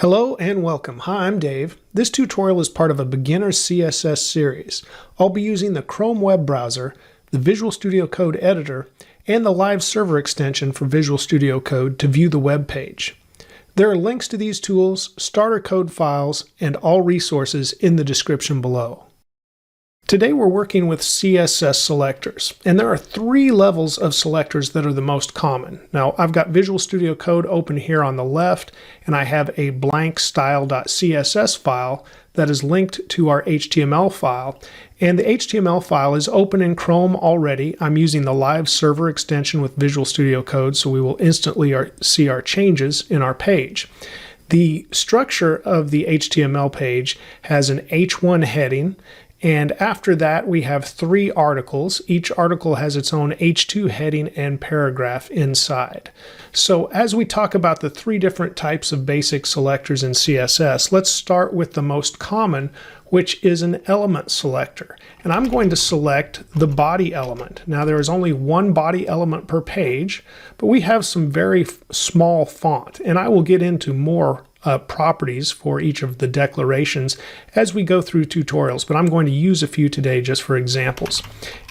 Hello and welcome. Hi, I'm Dave. This tutorial is part of a beginner CSS series. I'll be using the Chrome web browser, the Visual Studio Code editor, and the live server extension for Visual Studio Code to view the web page. There are links to these tools, starter code files, and all resources in the description below. Today we're working with CSS selectors, and there are three levels of selectors that are the most common. Now, I've got Visual Studio Code open here on the left, and I have a blank style.css file that is linked to our HTML file. And the HTML file is open in Chrome already. I'm using the live server extension with Visual Studio Code, so we will instantly see our changes in our page. The structure of the HTML page has an H1 heading, and after that, we have three articles. Each article has its own H2 heading and paragraph inside. So as we talk about the three different types of basic selectors in CSS, let's start with the most common, which is an element selector. And I'm going to select the body element. Now, there is only one body element per page, but we have some very small font, and I will get into more properties for each of the declarations as we go through tutorials, but I'm going to use a few today just for examples.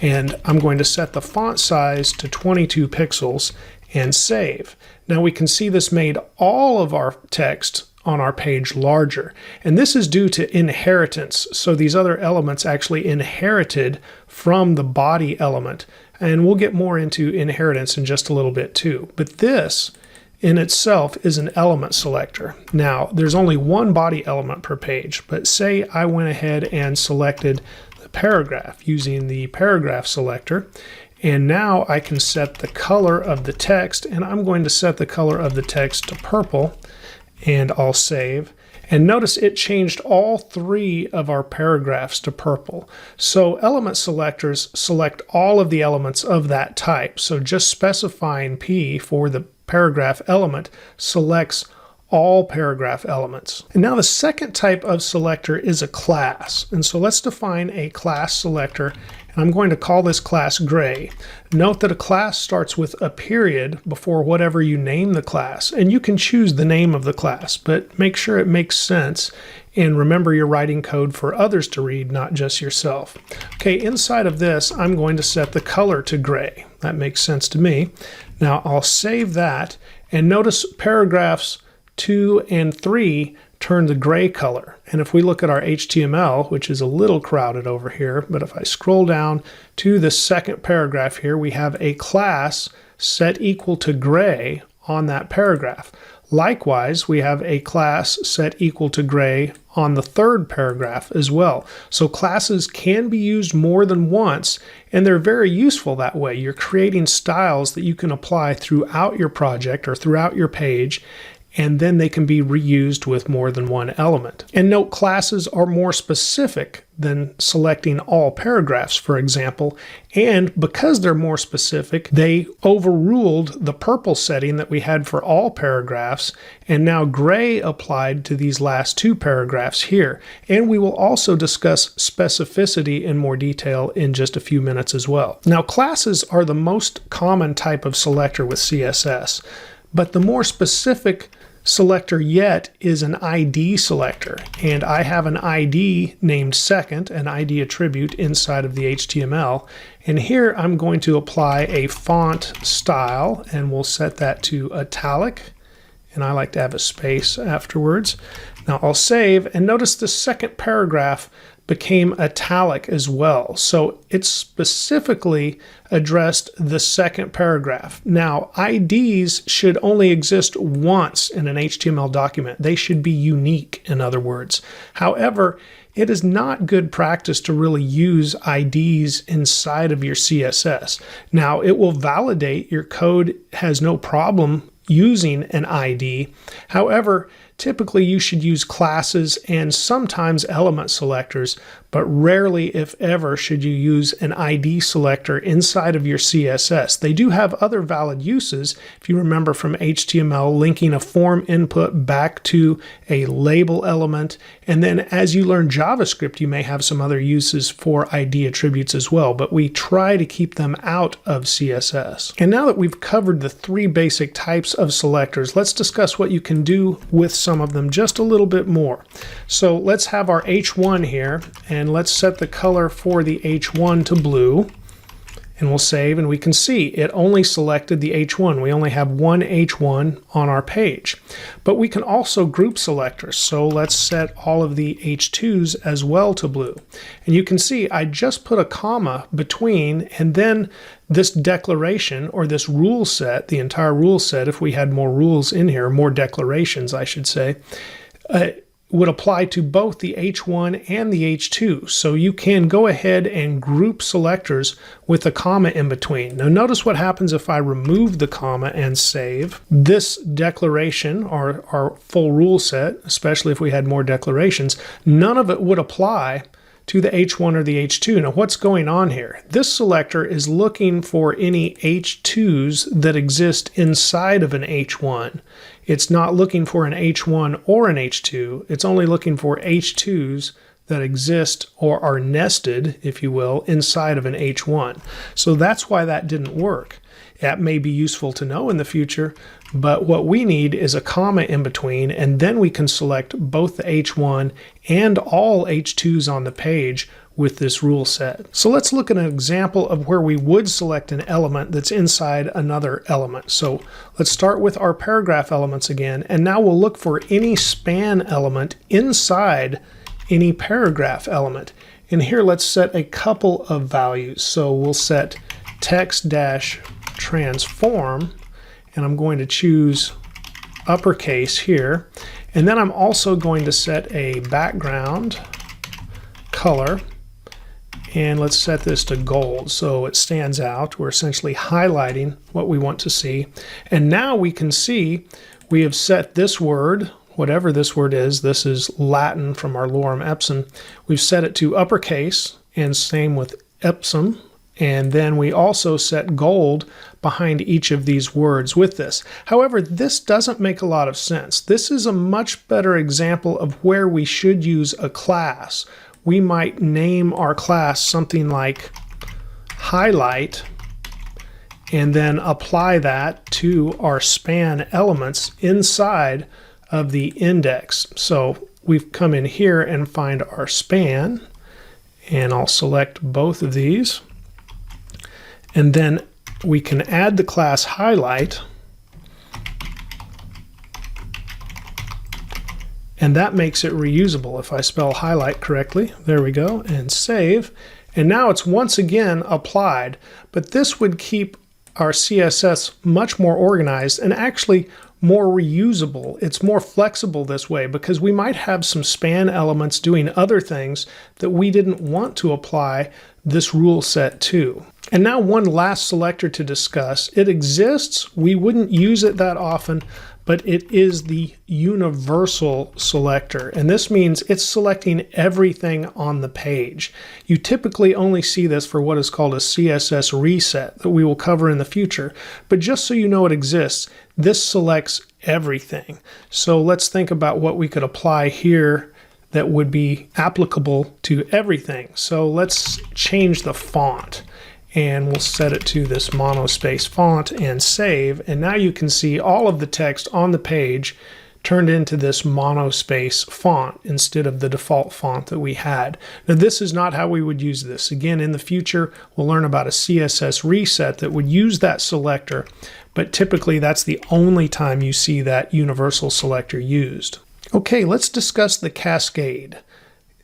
And I'm going to set the font size to 22 pixels and save. Now we can see this made all of our text on our page larger, and this is due to inheritance. So these other elements actually inherited from the body element, and we'll get more into inheritance in just a little bit too. But this in itself is an element selector. Now, there's only one body element per page, but say I went ahead and selected the paragraph using the paragraph selector, and now I can set the color of the text, and I'm going to set the color of the text to purple, and I'll save. And notice it changed all three of our paragraphs to purple. So element selectors select all of the elements of that type. So just specifying P for the paragraph element selects all paragraph elements. And now the second type of selector is a class. And so let's define a class selector. And I'm going to call this class gray. Note that a class starts with a period before whatever you name the class. And you can choose the name of the class, but make sure it makes sense. And remember, you're writing code for others to read, not just yourself. Okay, inside of this, I'm going to set the color to gray. That makes sense to me. Now I'll save that, and notice paragraphs 2 and 3 turn the gray color. And if we look at our HTML, which is a little crowded over here, but if I scroll down to the second paragraph here, we have a class set equal to gray on that paragraph. Likewise, we have a class set equal to gray on the third paragraph as well. So classes can be used more than once, and they're very useful that way. You're creating styles that you can apply throughout your project or throughout your page, and then they can be reused with more than one element. And note, classes are more specific than selecting all paragraphs, for example, and because they're more specific, they overruled the purple setting that we had for all paragraphs, and now gray applied to these last two paragraphs here. And we will also discuss specificity in more detail in just a few minutes as well. Now, classes are the most common type of selector with CSS, but the more specific selector yet is an ID selector, and I have an ID named second, an ID attribute inside of the HTML, and here I'm going to apply a font style, and we'll set that to italic, and I like to have a space afterwards. Now I'll save, and notice the second paragraph became italic as well. So it specifically addressed the second paragraph. Now, IDs should only exist once in an HTML document. They should be unique, in other words. However, it is not good practice to really use IDs inside of your CSS. Now, it will validate your code has no problem using an ID. However, typically you should use classes and sometimes element selectors, but rarely, if ever, should you use an ID selector inside of your CSS. They do have other valid uses. If you remember from HTML, linking a form input back to a label element, and then as you learn JavaScript, you may have some other uses for ID attributes as well, but we try to keep them out of CSS. And now that we've covered the three basic types of selectors, let's discuss what you can do with some of them just a little bit more. So let's have our H1 here, and let's set the color for the H1 to blue. And we'll save, and we can see it only selected the H1. We only have one H1 on our page. But we can also group selectors. So let's set all of the H2s as well to blue. And you can see I just put a comma between, and then this declaration, or this rule set, the entire rule set, if we had more rules in here, more declarations I should say, would apply to both the H1 and the H2. So you can go ahead and group selectors with a comma in between. Now notice what happens if I remove the comma and save. This declaration, our full rule set, especially if we had more declarations, none of it would apply to the H1 or the H2. Now what's going on here? This selector is looking for any H2s that exist inside of an H1. It's not looking for an H1 or an H2. It's only looking for H2s that exist or are nested, if you will, inside of an H1. So that's why that didn't work. That may be useful to know in the future, but what we need is a comma in between, and then we can select both the H1 and all H2s on the page with this rule set. So let's look at an example of where we would select an element that's inside another element. So let's start with our paragraph elements again, and now we'll look for any span element inside any paragraph element. And here let's set a couple of values. So we'll set text-transform, and I'm going to choose uppercase here. And then I'm also going to set a background color, and let's set this to gold so it stands out. We're essentially highlighting what we want to see. And now we can see we have set this word, whatever this word is, this is Latin from our lorem ipsum, we've set it to uppercase, and same with ipsum. And then we also set gold behind each of these words with this. However, this doesn't make a lot of sense. This is a much better example of where we should use a class. We might name our class something like highlight, and then apply that to our span elements inside of the index. So we've come in here and find our span, and I'll select both of these. And then we can add the class highlight, and that makes it reusable if I spell highlight correctly. There we go, and save. And now it's once again applied, but this would keep our CSS much more organized and actually more reusable. It's more flexible this way because we might have some span elements doing other things that we didn't want to apply this rule set to. And now one last selector to discuss. It exists, we wouldn't use it that often, but it is the universal selector. And this means it's selecting everything on the page. You typically only see this for what is called a CSS reset that we will cover in the future. But just so you know it exists, this selects everything. So let's think about what we could apply here that would be applicable to everything. So let's change the font, and we'll set it to this monospace font and save. And now you can see all of the text on the page turned into this monospace font instead of the default font that we had. Now this is not how we would use this. Again, in the future, we'll learn about a CSS reset that would use that selector, but typically that's the only time you see that universal selector used. Okay, let's discuss the Cascade.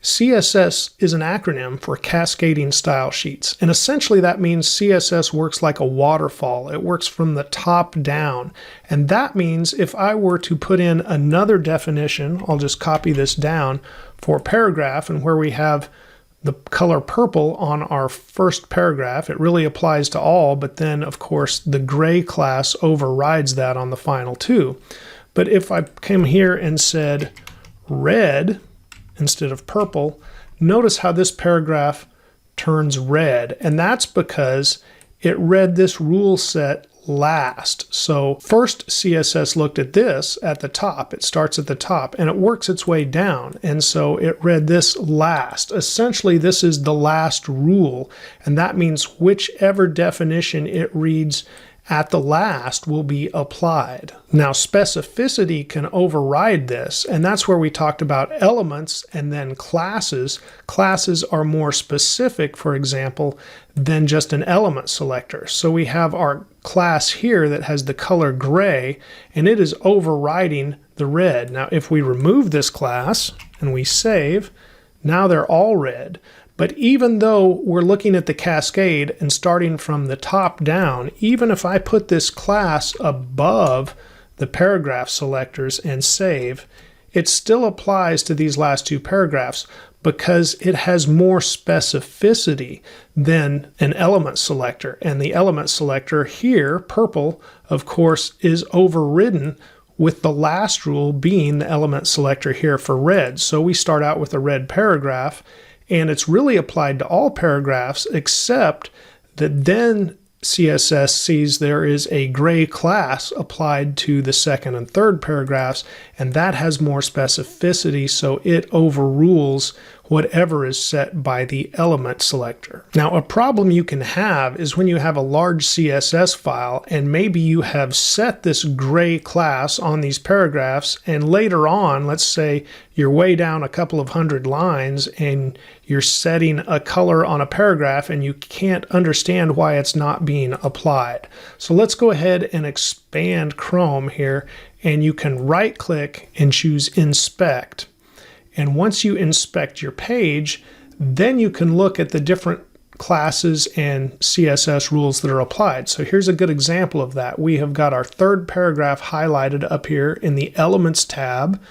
CSS is an acronym for Cascading Style Sheets, and essentially that means CSS works like a waterfall. It works from the top down, and that means if I were to put in another definition, I'll just copy this down for paragraph, and where we have the color purple on our first paragraph, it really applies to all, but then of course the gray class overrides that on the final two. But if I came here and said red instead of purple, notice how this paragraph turns red. And that's because it read this rule set last. So first CSS looked at this at the top. It starts at the top and it works its way down. And so it read this last. Essentially, this is the last rule. And that means whichever definition it reads at the last will be applied. Now, specificity can override this, and that's where we talked about elements and then classes. Classes are more specific, for example, than just an element selector. So we have our class here that has the color gray, and it is overriding the red. Now, if we remove this class and we save, now they're all red. But even though we're looking at the cascade and starting from the top down, even if I put this class above the paragraph selectors and save, it still applies to these last two paragraphs because it has more specificity than an element selector. And the element selector here, purple, of course, is overridden with the last rule being the element selector here for red. So we start out with a red paragraph, and it's really applied to all paragraphs except that then CSS sees there is a gray class applied to the second and third paragraphs, and that has more specificity, so it overrules whatever is set by the element selector. Now, a problem you can have is when you have a large CSS file and maybe you have set this gray class on these paragraphs, and later on, let's say you're way down a couple of hundred lines and you're setting a color on a paragraph and you can't understand why it's not being applied. So let's go ahead and expand Chrome here, and you can right click and choose Inspect. And once you inspect your page, then you can look at the different classes and CSS rules that are applied. So here's a good example of that. We have got our third paragraph highlighted up here in the Elements tab,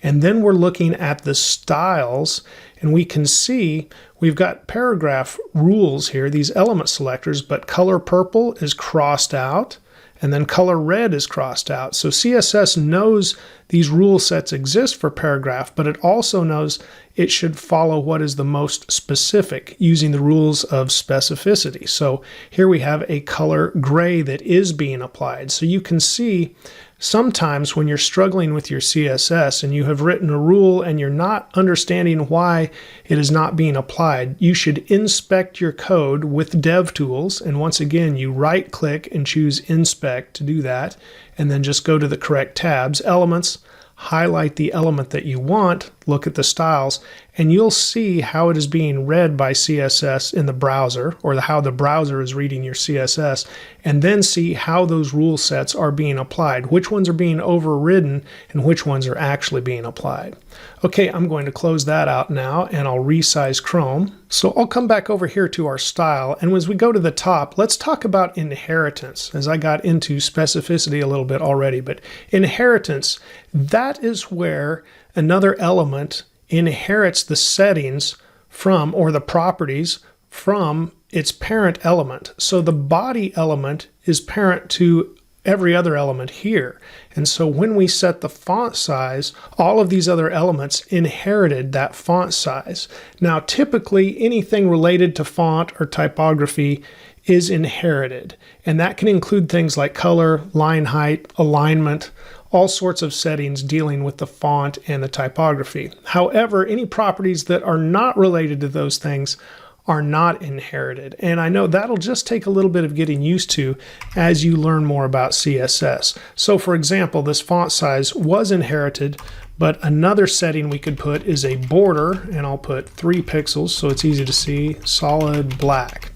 and then we're looking at the styles, and we can see we've got paragraph rules here, these element selectors, but color purple is crossed out, and then color red is crossed out. So CSS knows these rule sets exist for paragraph, but it also knows it should follow what is the most specific using the rules of specificity. So here we have a color gray that is being applied. So you can see sometimes when you're struggling with your CSS and you have written a rule and you're not understanding why it is not being applied, you should inspect your code with DevTools. And once again, you right click and choose Inspect to do that. And then just go to the correct tabs, Elements, highlight the element that you want, look at the styles, and you'll see how it is being read by CSS in the browser, or how the browser is reading your CSS, and then see how those rule sets are being applied, which ones are being overridden and which ones are actually being applied. Okay, I'm going to close that out now, and I'll resize Chrome. So I'll come back over here to our style, and as we go to the top, let's talk about inheritance, as I got into specificity a little bit already. But inheritance, that is where another element inherits the settings from, or the properties from, its parent element. So the body element is parent to every other element here. And so when we set the font size, all of these other elements inherited that font size. Now, typically anything related to font or typography is inherited, and that can include things like color, line height, alignment, all sorts of settings dealing with the font and the typography. However, any properties that are not related to those things are not inherited. And I know that'll just take a little bit of getting used to as you learn more about CSS. So for example, this font size was inherited, but another setting we could put is a border, and I'll put 3 pixels so it's easy to see, solid black.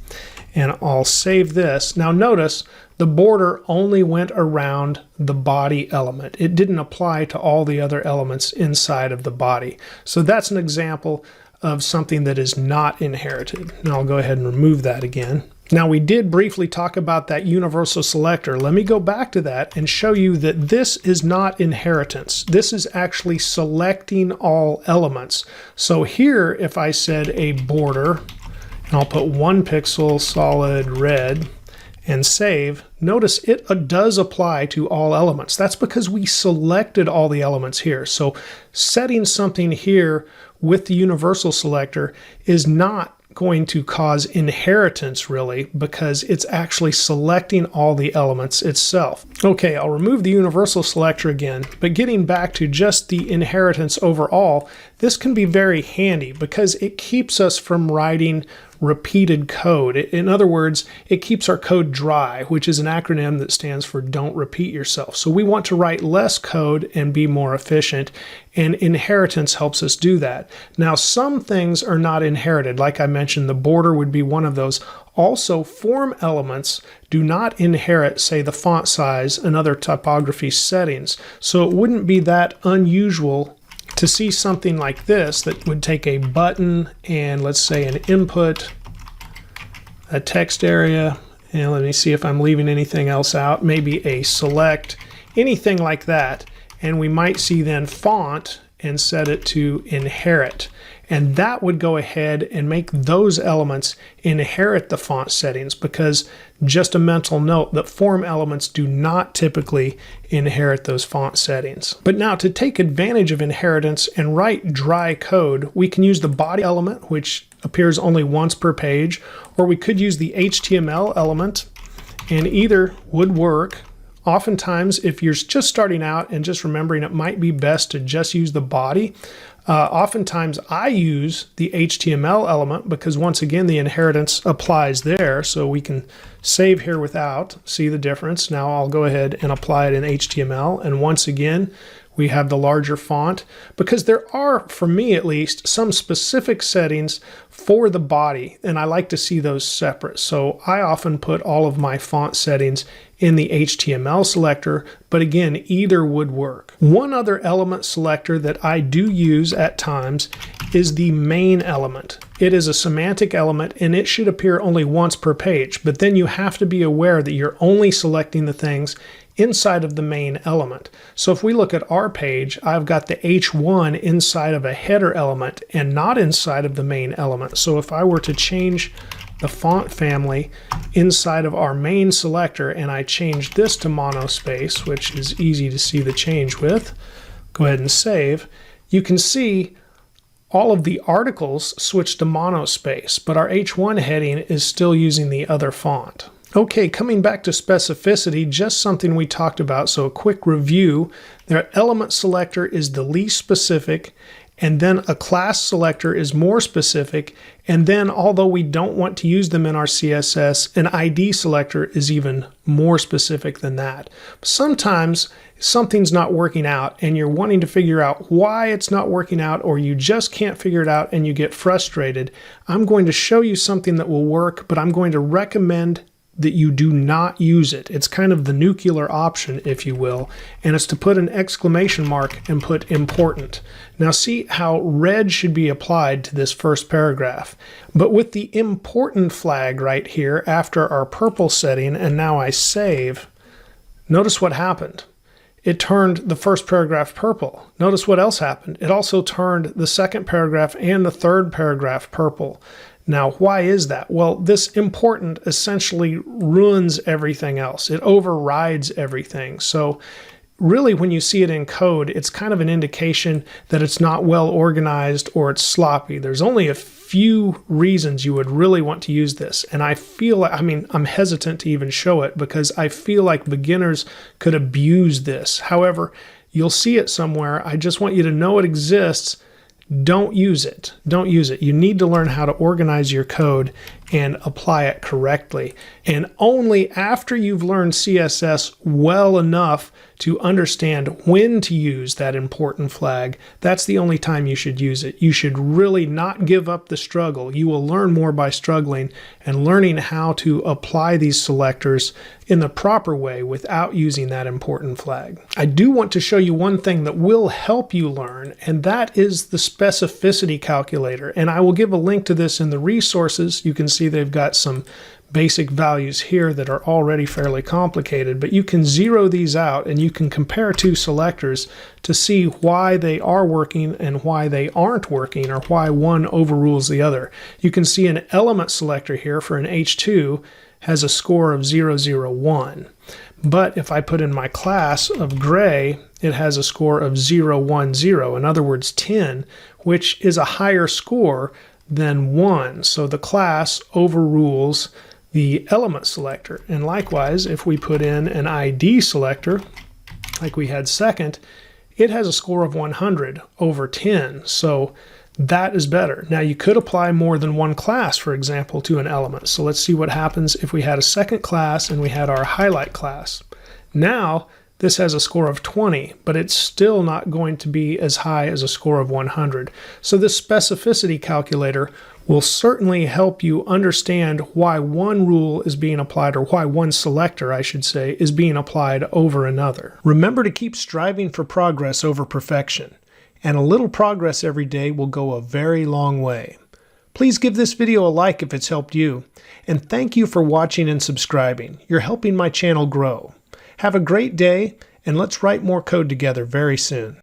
And I'll save this. Now notice the border only went around the body element. It didn't apply to all the other elements inside of the body. So that's an example of something that is not inherited. Now I'll go ahead and remove that again. Now we did briefly talk about that universal selector. Let me go back to that and show you that this is not inheritance. This is actually selecting all elements. So here, if I said a border, and I'll put 1 pixel solid red, and save, notice it does apply to all elements. That's because we selected all the elements here. So setting something here with the universal selector is not going to cause inheritance really, because it's actually selecting all the elements itself. Okay, I'll remove the universal selector again, but getting back to just the inheritance overall, this can be very handy because it keeps us from writing repeated code. In other words, it keeps our code dry, which is an acronym that stands for don't repeat yourself. So we want to write less code and be more efficient, and inheritance helps us do that. Now, some things are not inherited. Like I mentioned, the border would be one of those. Also, form elements do not inherit, say, the font size and other typography settings. So it wouldn't be that unusual to see something like this that would take a button and, let's say, an input, a text area, and let me see if I'm leaving anything else out, maybe a select, anything like that, and we might see then font and set it to inherit. And that would go ahead and make those elements inherit the font settings, because just a mental note that form elements do not typically inherit those font settings. But now, to take advantage of inheritance and write dry code, we can use the body element, which appears only once per page, or we could use the HTML element, and either would work. Oftentimes, if you're just starting out and just remembering, it might be best to just use the body. Oftentimes I use the HTML element because, once again, the inheritance applies there. So we can save here without, see the difference. Now I'll go ahead and apply it in HTML. And once again, we have the larger font, because there are, for me at least, some specific settings for the body, and I like to see those separate. So I often put all of my font settings in the HTML selector, but again, either would work. One other element selector that I do use at times is the main element. It is a semantic element, and it should appear only once per page, but then you have to be aware that you're only selecting the things inside of the main element. So if we look at our page, I've got the H1 inside of a header element and not inside of the main element. So if I were to change the font family inside of our main selector and I change this to monospace, which is easy to see the change with, go ahead and save, you can see all of the articles switch to monospace, but our H1 heading is still using the other font. Okay, coming back to specificity, just something we talked about, so a quick review. Their element selector is the least specific, and then a class selector is more specific, and then, although we don't want to use them in our CSS, an ID selector is even more specific than that. Sometimes something's not working out and you're wanting to figure out why it's not working out, or you just can't figure it out and you get frustrated. I'm going to show you something that will work, but I'm going to recommend that you do not use it. It's kind of the nuclear option, if you will, and it's to put an exclamation mark and put important. Now see how red should be applied to this first paragraph. But with the important flag right here after our purple setting, and now I save, notice what happened. It turned the first paragraph purple. Notice what else happened. It also turned the second paragraph and the third paragraph purple. Now, why is that? Well, this important essentially ruins everything else. It overrides everything. So really, when you see it in code, it's kind of an indication that it's not well organized or it's sloppy. There's only a few reasons you would really want to use this. And I feel like, I'm hesitant to even show it because I feel like beginners could abuse this. However, you'll see it somewhere. I just want you to know it exists. Don't use it. Don't use it. You need to learn how to organize your code and apply it correctly. And only after you've learned CSS well enough to understand when to use that important flag, that's the only time you should use it. You should really not give up the struggle. You will learn more by struggling and learning how to apply these selectors in the proper way without using that important flag. I do want to show you one thing that will help you learn, and that is the specificity calculator. And I will give a link to this in the resources. You can see they've got some basic values here that are already fairly complicated, but you can zero these out and you can compare two selectors to see why they are working and why they aren't working, or why one overrules the other. You can see an element selector here for an H2 has a score of 001. But if I put in my class of gray, it has a score of 010, in other words 10, which is a higher score than 1. So the class overrules the element selector. And likewise, if we put in an ID selector, like we had second, it has a score of 100 over 10, so that is better. Now you could apply more than one class, for example, to an element. So let's see what happens if we had a second class and we had our highlight class. Now this has a score of 20, but it's still not going to be as high as a score of 100. So this specificity calculator will certainly help you understand why one rule is being applied, or why one selector, I should say, is being applied over another. Remember to keep striving for progress over perfection, and a little progress every day will go a very long way. Please give this video a like if it's helped you, and thank you for watching and subscribing. You're helping my channel grow. Have a great day, and let's write more code together very soon.